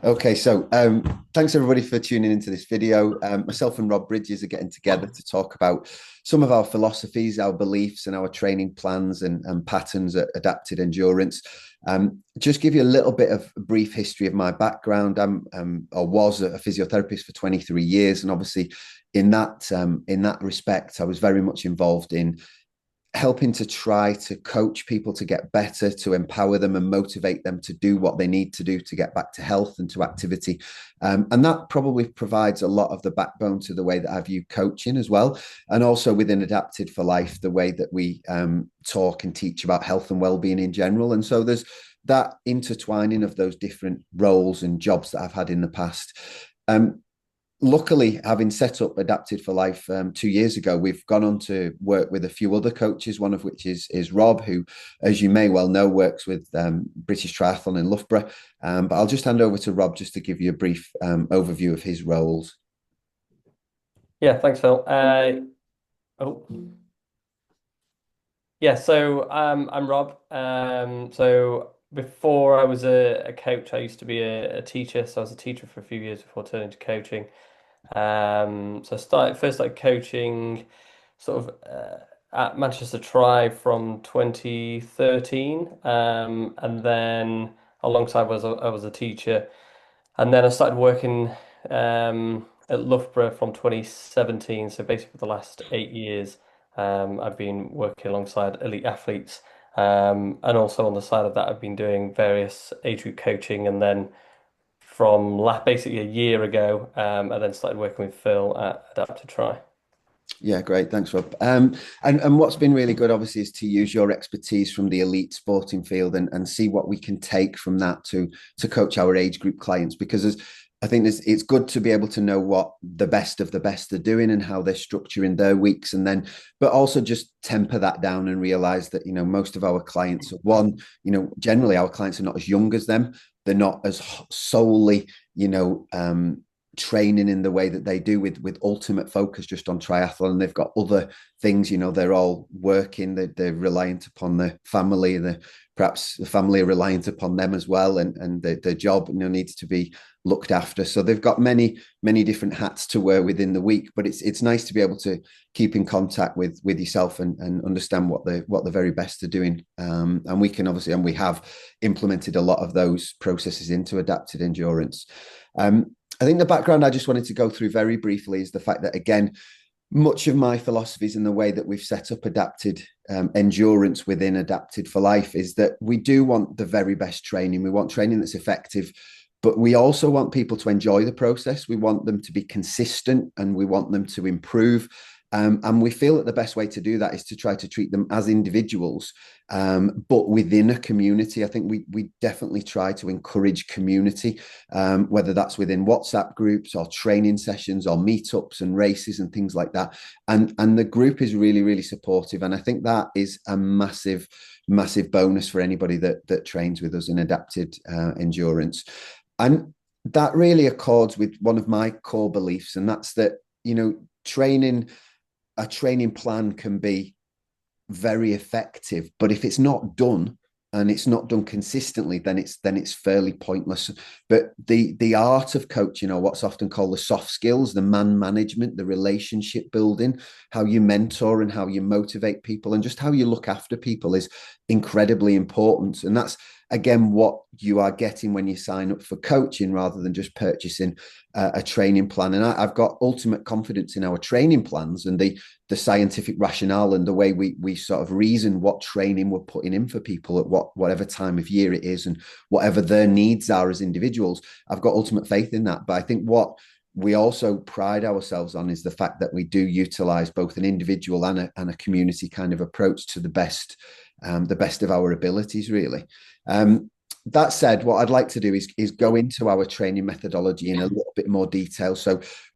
Okay, so thanks everybody for tuning into this video. Myself and Rob Bridges are getting together to talk about some of our philosophies, our beliefs, and our training plans and patterns at adapted endurance. Just give you a little bit of a brief history of my background. I was a physiotherapist for 23 years, and obviously, in that respect, I was very much involved in helping to try to coach people to get better, to empower them and motivate them to do what they need to do to get back to health and to activity. And that probably provides a lot of the backbone to the way that I view coaching as well. And also within Adapted for Life, the way that we talk and teach about health and well-being in general. And so there's that intertwining of those different roles and jobs that I've had in the past. Luckily, having set up Adapted for Life 2 years ago, we've gone on to work with a few other coaches, one of which is Rob, who, as you may well know, works with British Triathlon in Loughborough. But I'll just hand over to Rob just to give you a brief overview of his roles. Yeah, thanks, Phil. Oh, yeah. So I'm Rob. So before I was a coach, I used to be a teacher. So I was a teacher for a few years before turning to coaching. So I started coaching sort of at Manchester Tri from 2013, and then alongside I was a teacher, and then I started working at Loughborough from 2017. So basically, for the last 8 years, I've been working alongside elite athletes. And also on the side of that, I've been doing various age group coaching. And then from basically a year ago, I then started working with Phil at Adapt to Try. Yeah, great. Thanks, Rob. And what's been really good, obviously, is to use your expertise from the elite sporting field and see what we can take from that to coach our age group clients. Because I think it's good to be able to know what the best of the best are doing and how they're structuring their weeks, and then, but also just temper that down and realize that most of our clients are generally our clients are not as young as them. They're not as solely training in the way that they do with ultimate focus just on triathlon. They've got other things, they're all working, they're reliant upon the family, perhaps the family are reliant upon them as well, and their job needs to be looked after. So they've got many different hats to wear within the week, but it's nice to be able to keep in contact with yourself and understand what the very best are doing. And we can obviously, and we have implemented a lot of those processes into adapted endurance. I think the background I just wanted to go through very briefly is the fact that, again, much of my philosophies and the way that we've set up adapted endurance within Adapted for Life is that we do want the very best training. We want training that's effective, but we also want people to enjoy the process. We want them to be consistent and we want them to improve. And we feel that the best way to do that is to try to treat them as individuals, but within a community. I think we definitely try to encourage community, whether that's within WhatsApp groups or training sessions or meetups and races and things like that. And the group is really, really supportive. And I think that is a massive, massive bonus for anybody that trains with us in adapted endurance. And that really accords with one of my core beliefs, and that's that, training a training plan can be very effective, but if it's not done and it's not done consistently, then it's fairly pointless. But the art of coaching, or what's often called the soft skills, the man management, the relationship building, how you mentor and how you motivate people and just how you look after people is incredibly important. And that's, again, what you are getting when you sign up for coaching rather than just purchasing a training plan. And I've got ultimate confidence in our training plans and the scientific rationale and the way we sort of reason what training we're putting in for people at whatever time of year it is and whatever their needs are as individuals. I've got ultimate faith in that. But I think what we also pride ourselves on is the fact that we do utilize both an individual and a community kind of approach to the best of our abilities, really. That said, what I'd like to do is go into our training methodology in a little bit more detail. So